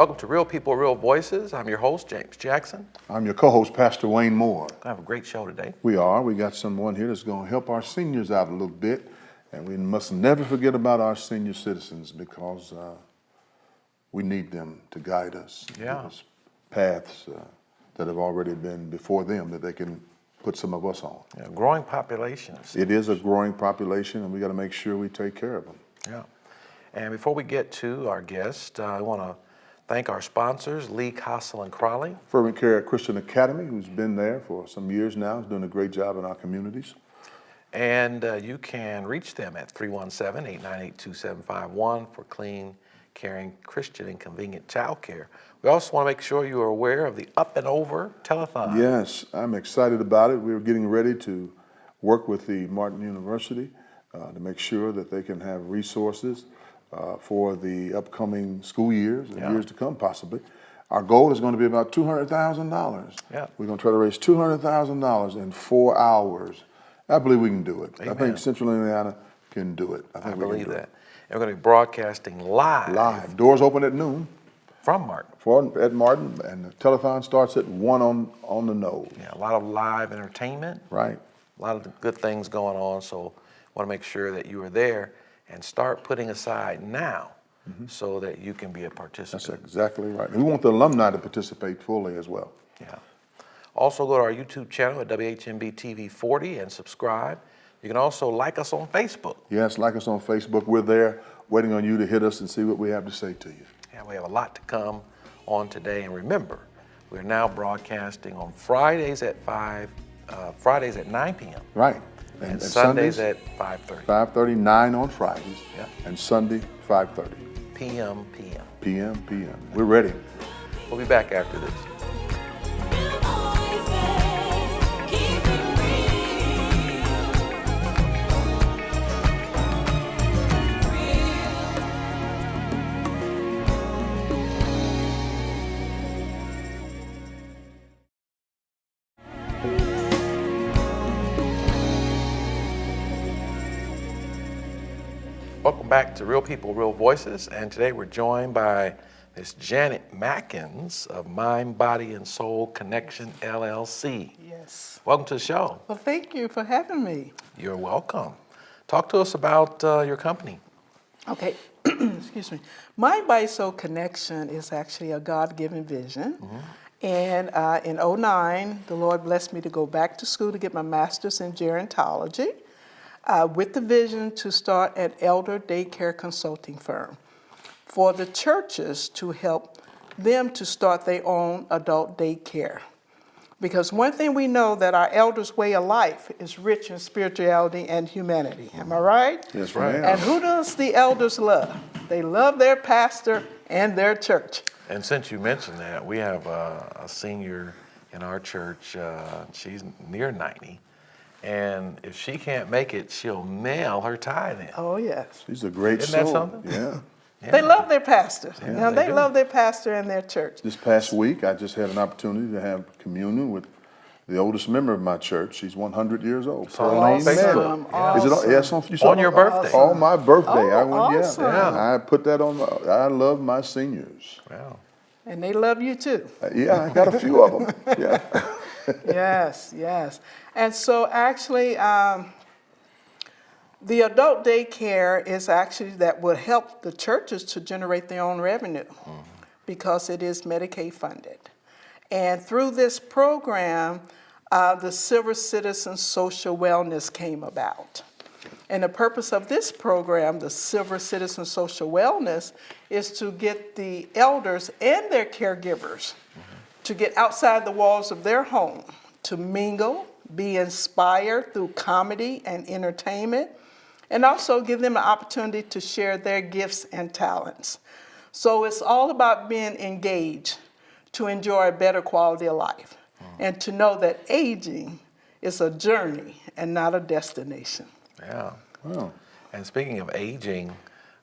Welcome to Real People, Real Voices. I'm your host, James Jackson. I'm your co-host, Pastor Wayne Moore. I have a great show today. We got someone here that's going to help our seniors out a little bit, and we must never forget about our senior citizens because we need them to guide us, give us paths that have already been before them that they can put some of us on. Yeah, growing population. It is a growing population, and we got to make sure we take care of them. Yeah. And before we get to our guest, I want to thank our sponsors, Lee, Cossell, and Crowley. Fervent Care Christian Academy, who's been there for some years now, is doing a great job in our communities. And you can reach them at 317-898-2751 for clean, caring, Christian, and convenient child care. We also want to make sure you are aware of the Up and Over Telethon. Yes, I'm excited about it. We're getting ready to work with the Martin University to make sure that they can have resources for the upcoming school years and years to come, possibly. Our goal is going to be about $200,000. Yeah. We're going to try to raise $200,000 in 4 hours. I believe we can do it. Amen. I think Central Indiana can do it. I believe that. And we're going to be broadcasting live. Live. Doors open at noon. From Martin. At Martin, and the telethon starts at 1 on the nose. Yeah, a lot of live entertainment. Right. A lot of good things going on, so want to make sure that you are there and start putting aside now so that you can be a participant. That's exactly right. And we want the alumni to participate fully as well. Yeah. Also go to our YouTube channel at WHMB TV 40 and subscribe. You can also like us on Facebook. Yes, like us on Facebook. We're there waiting on you to hit us and see what we have to say to you. Yeah, we have a lot to come on today. And remember, we're now broadcasting on Fridays at 9 p.m. Right. And Sundays at 5:30. 5:30, 9 on Fridays. Yeah. And Sunday, 5:30. p.m. p.m. We're ready. We'll be back after this. Welcome back to Real People, Real Voices, and today we're joined by Miss Janet Mackins of Mind, Body, and Soul Connection, LLC. Yes. Welcome to the show. Well, thank you for having me. You're welcome. Talk to us about your company. Okay, excuse me. Mind, Body, Soul Connection is actually a God-given vision. And in 2009, the Lord blessed me to go back to school to get my master's in gerontology. With the vision to start an elder daycare consulting firm for the churches to help them to start their own adult daycare. Because one thing we know that our elders' way of life is rich in spirituality and humanity. Am I right? That's right. And who does the elders love? They love their pastor and their church. And since you mentioned that, we have a senior in our church. She's near 90. And if she can't make it, she'll mail her tithe in. Oh, yes. She's a great Isn't that soul. something? Yeah. Yeah. They love their pastor. Yeah, they do. love their pastor and their church. This past week, I just had an opportunity to have communion with the oldest member of my church. She's 100 years old. Saw it on Pearline Facebook. Mary. Is it on? Yes, you saw On your it? birthday. On my birthday. Oh, I went, awesome. I put that on. I love my seniors. Wow. And they love you too. Yeah, I got a few of them. Yeah. Yes, yes. And so actually, the adult daycare is actually that will help the churches to generate their own revenue because it is Medicaid funded. And through this program, the Silver Citizen Social Wellness came about. And the purpose of this program, the Silver Citizen Social Wellness, is to get the elders and their caregivers to get outside the walls of their home, to mingle, be inspired through comedy and entertainment, and also give them an opportunity to share their gifts and talents. So it's all about being engaged to enjoy a better quality of life and to know that aging is a journey and not a destination. Yeah. Wow. And speaking of aging,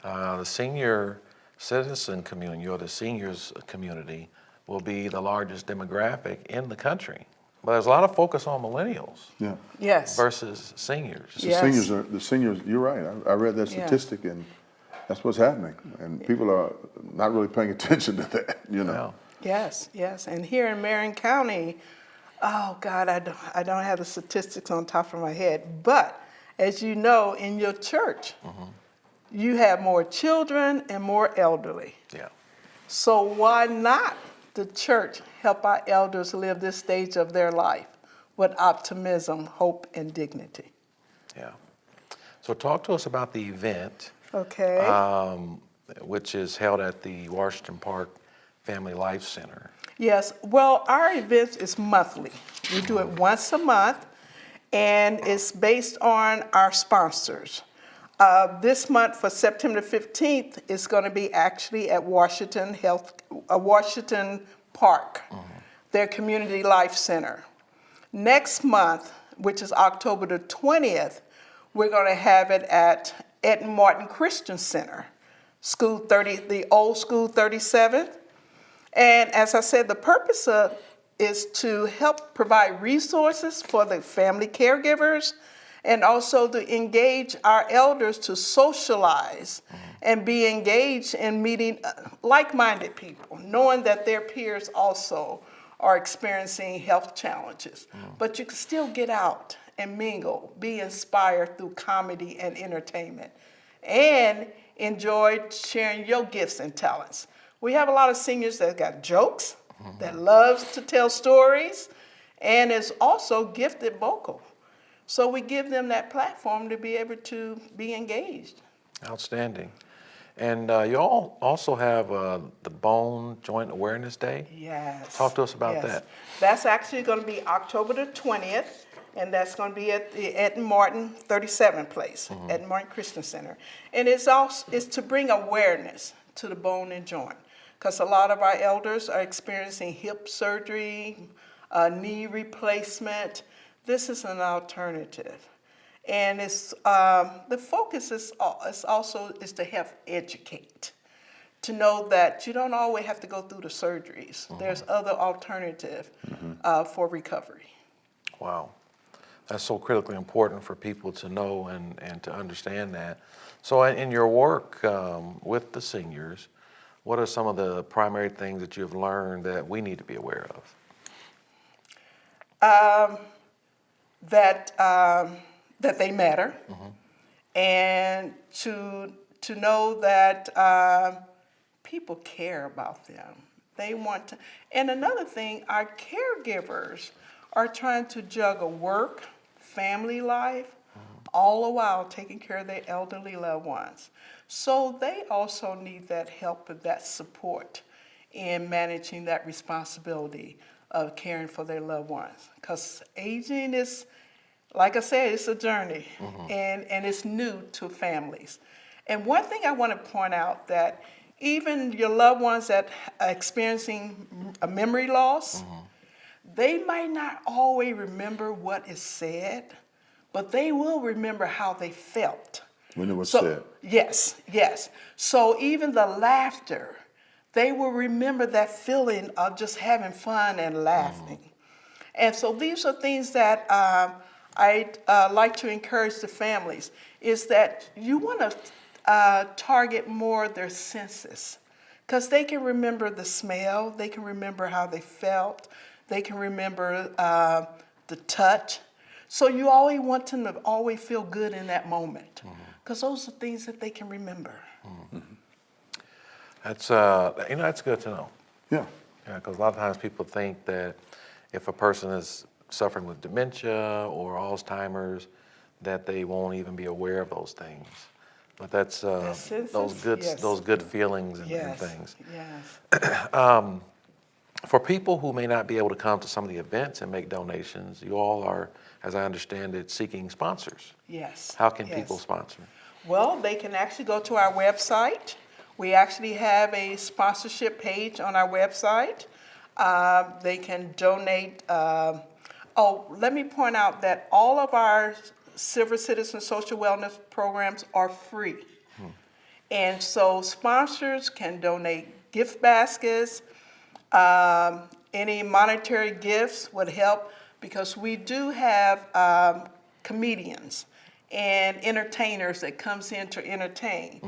the senior citizen community, or the seniors community, will be the largest demographic in the country. But there's a lot of focus on millennials Yeah. Yes. versus seniors. The Yes. seniors, you're right. I read that Yeah. statistic, and That's what's happening, and people are not really paying attention to that, you know. Yes, yes. And here in Marion County, oh God, I don't have the statistics on top of my head, but as you know, in your church, you have more children and more elderly. Yeah. So why not the church help our elders live this stage of their life with optimism, hope, and dignity? Yeah. So talk to us about the event, Okay. which is held at the Washington Park Family Life Center. Yes, well, our event is monthly. We do it once a month, and it's based on our sponsors. This month, for September 15th, it's going to be actually at Washington Park, their Community Life Center. Next month, which is October the 20th, we're going to have it at Ed Martin Christian Center, the old School 37th. And as I said, the purpose is to help provide resources for the family caregivers and also to engage our elders to socialize and be engaged in meeting like-minded people, knowing that their peers also are experiencing health challenges. But you can still get out and mingle, be inspired through comedy and entertainment, and enjoy sharing your gifts and talents. We have a lot of seniors that got jokes, that loves to tell stories, and is also gifted vocal. So we give them that platform to be able to be engaged. Outstanding. And you all also have the Bone Joint Awareness Day. Yes. Talk to us about yes. that. That's actually going to be October the 20th, and that's going to be at the Ed Martin 37 place, Ed Martin Christian Center. And it's to bring awareness to the bone and joint, because a lot of our elders are experiencing hip surgery, knee replacement. This is an alternative. And it's the focus is also to help educate, to know that you don't always have to go through the surgeries. There's other alternative for recovery. Wow. That's so critically important for people to know and to understand that. So in your work with the seniors, what are some of the primary things that you've learned that we need to be aware of? That they matter, and to know that people care about them. They want to. And another thing, our caregivers are trying to juggle work, family life, all the while taking care of their elderly loved ones. So they also need that help and that support in managing that responsibility of caring for their loved ones. Because aging is, like I said, it's a journey, and it's new to families. And one thing I want to point out, that even your loved ones that are experiencing a memory loss, they might not always remember what is said, but they will remember how they felt. When it was said. Yes, yes. So even the laughter, they will remember that feeling of just having fun and laughing. And so these are things that I'd like to encourage the families, is that you want to target more their senses, because they can remember the smell, they can remember how they felt, they can remember the touch. So you always want them to always feel good in that moment, because those are things that they can remember. That's that's good to know. Yeah. Yeah, because a lot of times people think that if a person is suffering with dementia or Alzheimer's, that they won't even be aware of those things. But that's those good feelings and things. Yes. For people who may not be able to come to some of the events and make donations, you all are, as I understand it, seeking sponsors. Yes. How can people sponsor? Well, they can actually go to our website. We actually have a sponsorship page on our website. They can donate. Let me point out that all of our Silver Citizen Social Wellness programs are free. And so sponsors can donate gift baskets. Any monetary gifts would help, because we do have comedians and entertainers that comes in to entertain.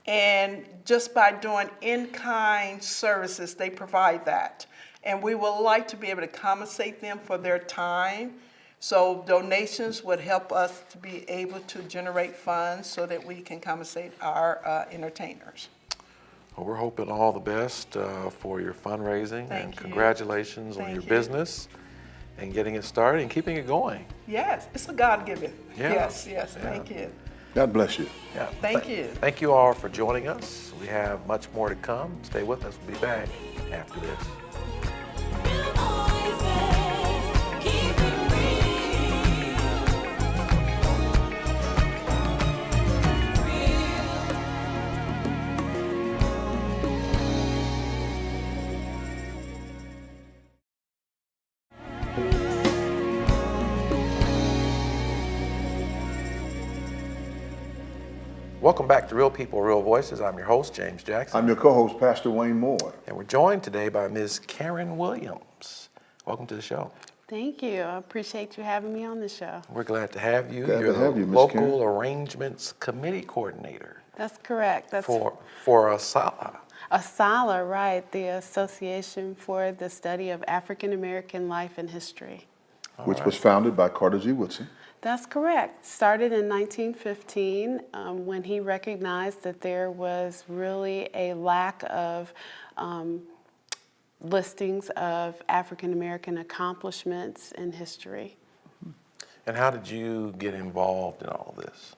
And just by doing in-kind services, they provide that. And we would like to be able to compensate them for their time. So donations would help us to be able to generate funds so that we can compensate our entertainers. Well, we're hoping all the best for your fundraising, and Thank you. congratulations on Thank your you. business and getting it started and keeping it going. Yes, it's a God-given. Yeah. Yes, Yeah. thank you. God bless you. Yeah. Thank you. Thank you all for joining us. We have much more to come. Stay with us. We'll be back after this. Welcome back to Real People, Real Voices. I'm your host, James Jackson. I'm your co-host, Pastor Wayne Moore. And we're joined today by Ms. Karen Williams. Welcome to the show. Thank you. I appreciate you having me on the show. We're glad to have you. Glad to You're have the you, Ms. Local Karen. Arrangements Committee Coordinator That's correct. That's for ASALA. ASALA, right, the Association for the Study of African American Life and History. Which was founded by Carter G. Woodson. That's correct. Started in 1915 when he recognized that there was really a lack of listings of African American accomplishments in history. And how did you get involved in all of this?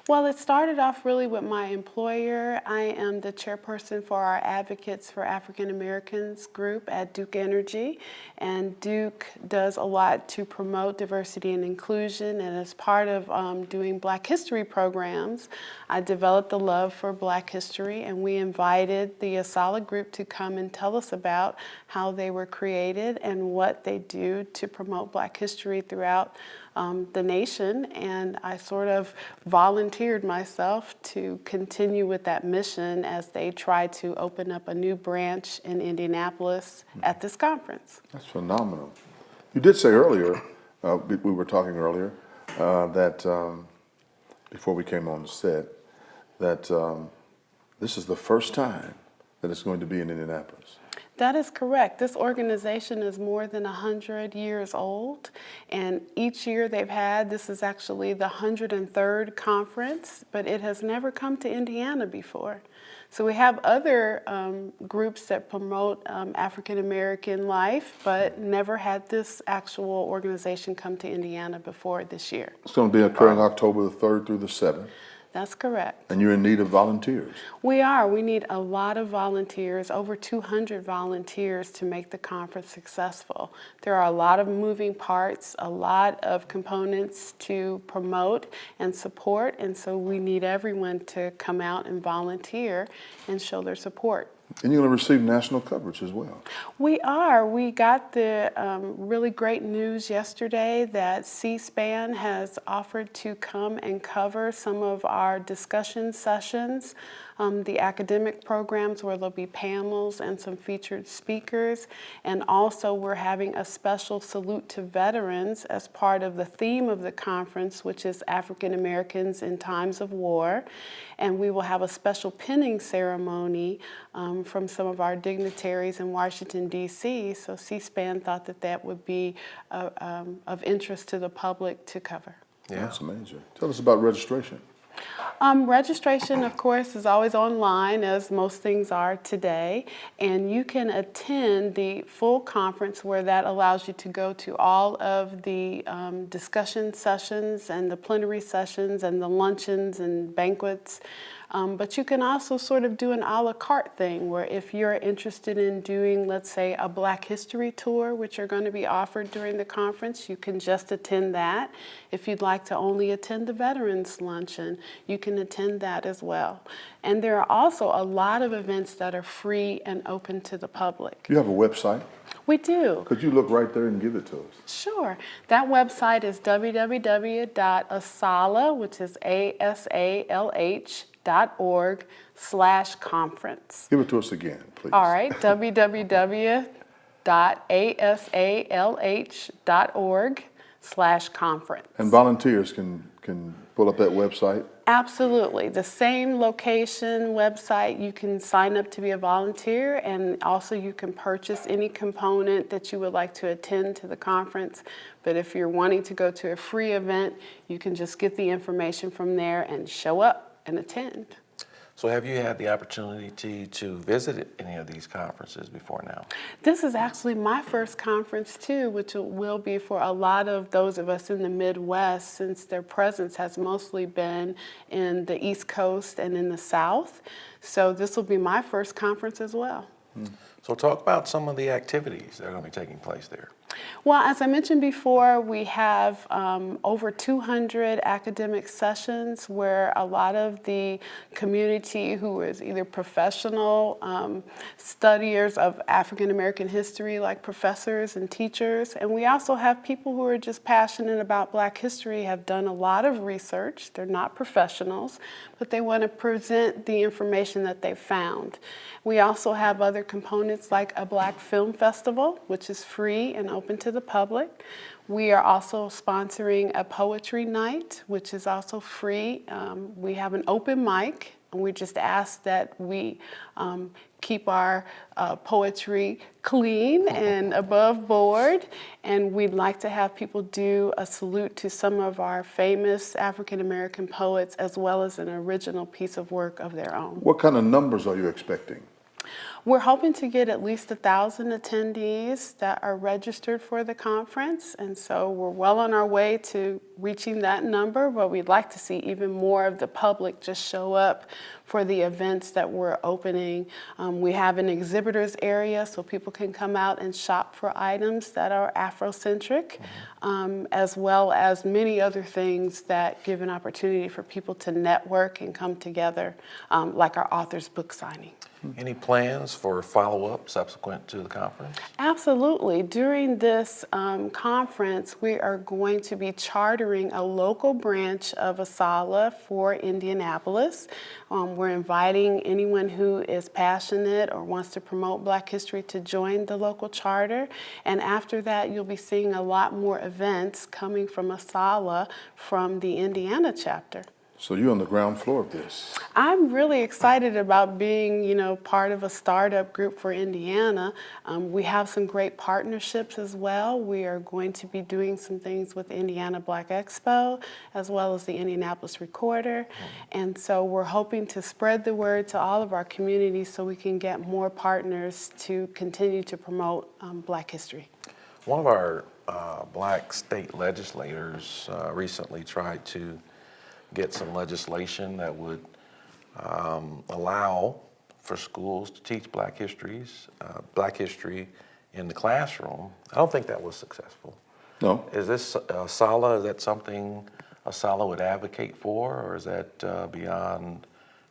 Well, it started off really with my employer. I am the chairperson for our Advocates for African Americans group at Duke Energy, and Duke does a lot to promote diversity and inclusion, and as part of doing Black History programs, I developed a love for Black history, and we invited the ASALA group to come and tell us about how they were created and what they do to promote Black history throughout the nation, and I sort of volunteered myself to continue with that mission as they try to open up a new branch in Indianapolis at this conference. That's phenomenal. You did say earlier, we were talking earlier, that before we came on the set, that this is the first time that it's going to be in Indianapolis. That is correct. This organization is more than 100 years old, and each year they've had, this is actually the 103rd conference, but it has never come to Indiana before. So we have other groups that promote African American life, but never had this actual organization come to Indiana before this year. It's going to be occurring October the 3rd through the 7th, That's correct. and you're in need of volunteers. We are. We need a lot of volunteers, over 200 volunteers to make the conference successful. There are a lot of moving parts, a lot of components to promote and support, and so we need everyone to come out and volunteer and show their support. And you're going to receive national coverage as well. We are. We got the really great news yesterday that C-SPAN has offered to come and cover some of our discussion sessions, the academic programs where there'll be panels and some featured speakers. And also we're having a special salute to veterans as part of the theme of the conference, which is African Americans in Times of War. And we will have a special pinning ceremony from some of our dignitaries in Washington, D.C. So C-SPAN thought that that would be of interest to the public to cover. Yeah. That's amazing. Tell us about registration. Registration, of course, is always online, as most things are today, and you can attend the full conference where that allows you to go to all of the discussion sessions and the plenary sessions and the luncheons and banquets. But you can also sort of do an a la carte thing where if you're interested in doing, let's say, a Black History tour, which are going to be offered during the conference, you can just attend that. If you'd like to only attend the Veterans Luncheon, you can attend that as well. And there are also a lot of events that are free and open to the public. You have a website. We do. Could you look right there and give it to us? Sure. That website is www.asalh, which is asalh.org/conference. Give it to us again, please. All right, www.asalh.org/conference. And volunteers can pull up that website? Absolutely. The same location, website, you can sign up to be a volunteer, and also you can purchase any component that you would like to attend to the conference. But if you're wanting to go to a free event, you can just get the information from there and show up and attend. So have you had the opportunity to visit any of these conferences before now? This is actually my first conference too, which will be for a lot of those of us in the Midwest, since their presence has mostly been in the East Coast and in the South. So this will be my first conference as well. So talk about some of the activities that are going to be taking place there. Well, as I mentioned before, we have over 200 academic sessions where a lot of the community who is either professional studiers of African American history, like professors and teachers, and we also have people who are just passionate about Black history, have done a lot of research. They're not professionals, but they want to present the information that they've found. We also have other components like a Black Film Festival, which is free and open to the public. We are also sponsoring a poetry night, which is also free. We have an open mic, and we just ask that we keep our poetry clean and above board. And we'd like to have people do a salute to some of our famous African American poets, as well as an original piece of work of their own. What kind of numbers are you expecting? We're hoping to get at least 1,000 attendees that are registered for the conference, and so we're well on our way to reaching that number, but we'd like to see even more of the public just show up for the events that we're opening. We have an exhibitors area so people can come out and shop for items that are Afrocentric, as well as many other things that give an opportunity for people to network and come together, like our author's book signing. Any plans for follow-up subsequent to the conference? Absolutely. During this conference, we are going to be chartering a local branch of ASALH for Indianapolis. We're inviting anyone who is passionate or wants to promote Black history to join the local charter. And after that, you'll be seeing a lot more events coming from ASALH from the Indiana chapter. So you're on the ground floor of this. I'm really excited about being, part of a startup group for Indiana. We have some great partnerships as well. We are going to be doing some things with Indiana Black Expo, as well as the Indianapolis Recorder. And so we're hoping to spread the word to all of our communities so we can get more partners to continue to promote Black history. One of our Black state legislators recently tried to get some legislation that would allow for schools to teach Black history in the classroom. I don't think that was successful. No. Is this ASALH, is that something ASALH would advocate for, or is that beyond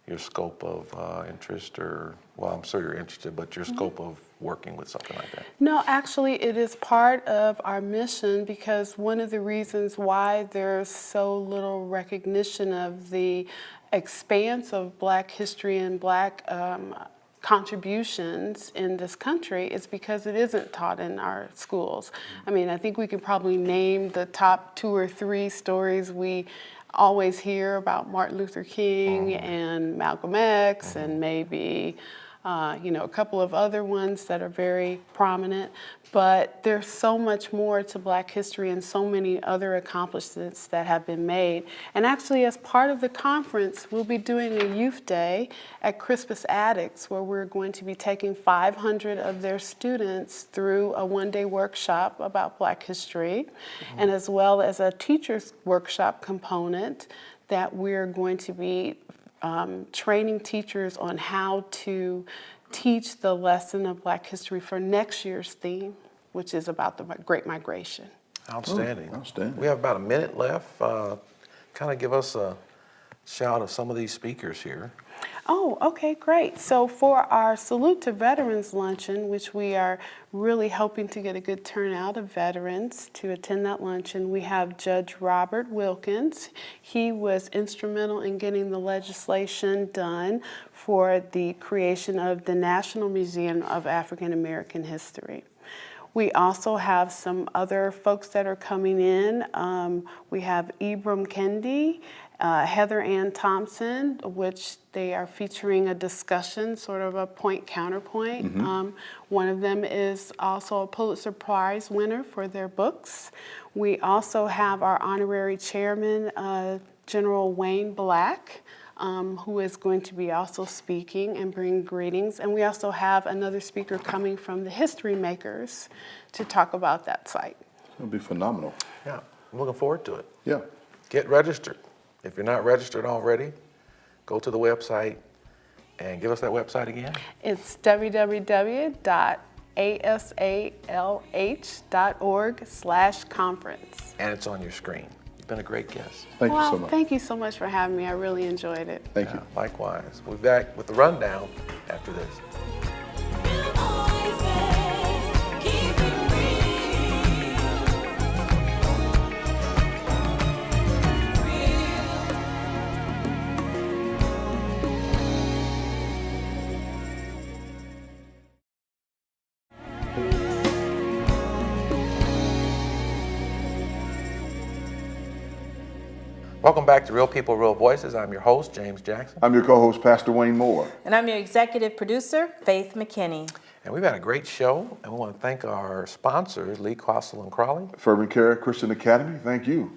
your scope of interest, or, well, I'm sure you're interested, but your scope of working with something like that? No, actually, it is part of our mission, because one of the reasons why there's so little recognition of the expanse of Black history and Black contributions in this country is because it isn't taught in our schools. I mean, I think we can probably name the top 2 or 3 stories we always hear about Martin Luther King and Malcolm X, and maybe a couple of other ones that are very prominent, but there's so much more to Black history and so many other accomplishments that have been made. And actually, as part of the conference, we'll be doing a youth day at Crispus Attucks, where we're going to be taking 500 of their students through a one-day workshop about Black history, and as well as a teacher's workshop component that we're going to be training teachers on how to teach the lesson of Black history for next year's theme, which is about the Great Migration. Outstanding. Oh, outstanding. We have about a minute left. Kind of give us a shout of some of these speakers here. Oh, okay, great. So for our Salute to Veterans Luncheon, which we are really hoping to get a good turnout of veterans to attend that luncheon, we have Judge Robert Wilkins. He was instrumental in getting the legislation done for the creation of the National Museum of African American History. We also have some other folks that are coming in. We have Ibram Kendi, Heather Ann Thompson, which they are featuring a discussion, sort of a point counterpoint. One of them is also a Pulitzer Prize winner for their books. We also have our honorary chairman, General Wayne Black, who is going to be also speaking and bring greetings. And we also have another speaker coming from the History Makers to talk about that site. It'll be phenomenal. Yeah, I'm looking forward to it. Yeah. Get registered. If you're not registered already, go to the website and give us that website again. It's www.asalh.org/conference. And it's on your screen. You've been a great guest. Thank you so much. Thank you so much for having me. I really enjoyed it. Thank you. Likewise. We'll be back with the rundown after this. Welcome back to Real People, Real Voices. I'm your host, James Jackson. I'm your co-host, Pastor Wayne Moore. And I'm your executive producer, Faith McKinney. And we've had a great show, and we want to thank our sponsors, Lee Costle and Crawley. Fervent Care Christian Academy, thank you.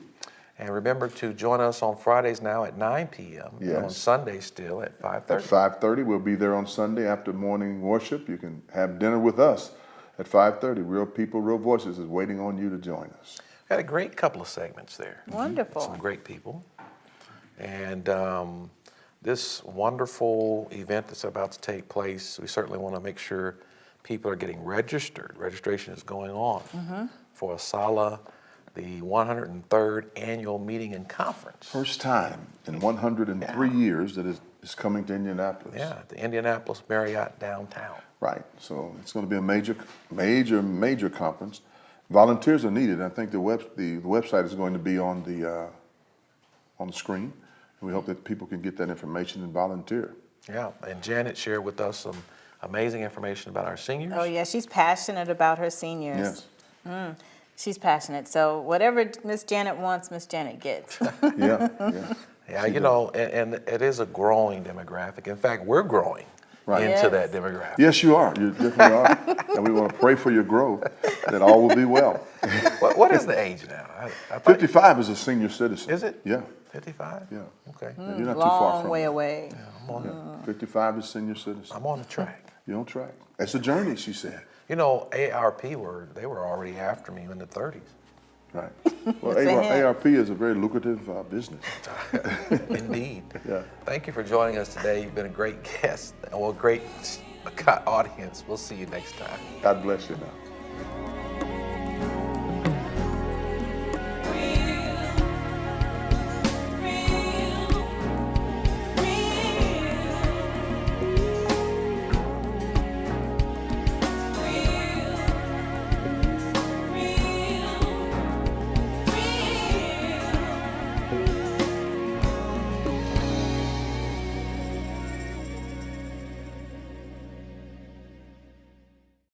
And remember to join us on Fridays now at 9 p.m. Yes. And on Sundays still at 5:30. At 5:30, we'll be there on Sunday after morning worship. You can have dinner with us at 5:30. Real People, Real Voices is waiting on you to join us. Had a great couple of segments there. Wonderful. Some great people. And this wonderful event that's about to take place, we certainly want to make sure people are getting registered. Registration is going on for ASALH, the 103rd Annual Meeting and Conference. First time in 103 years that is coming to Indianapolis. Yeah, at the Indianapolis Marriott downtown. Right, so it's going to be a major conference. Volunteers are needed. I think the website is going to be on the screen. And we hope that people can get that information and volunteer. Yeah, and Janet shared with us some amazing information about our seniors. Oh, yeah, she's passionate about her seniors. Yes. She's passionate. So whatever Miss Janet wants, Miss Janet gets. Yeah. Yeah, you know, and it is a growing demographic. In fact, we're growing Right. into Yes. that demographic. Yes, you are. You definitely are. And we want to pray for your growth, that all will be well. What is the age now? I thought 55 is a senior citizen. Is it? Yeah. 55? Yeah. Okay. You're not too far Long from way it. away. I'm 55 is senior citizen. on the track. You're on track. It's a journey, she said. You know, they were already after me in the 30s. Right. Well, It's a hint. ARP is a very lucrative business. Indeed. Yeah. Thank you for joining us today. You've been a great guest, or a great audience. We'll see you next time. God bless you now.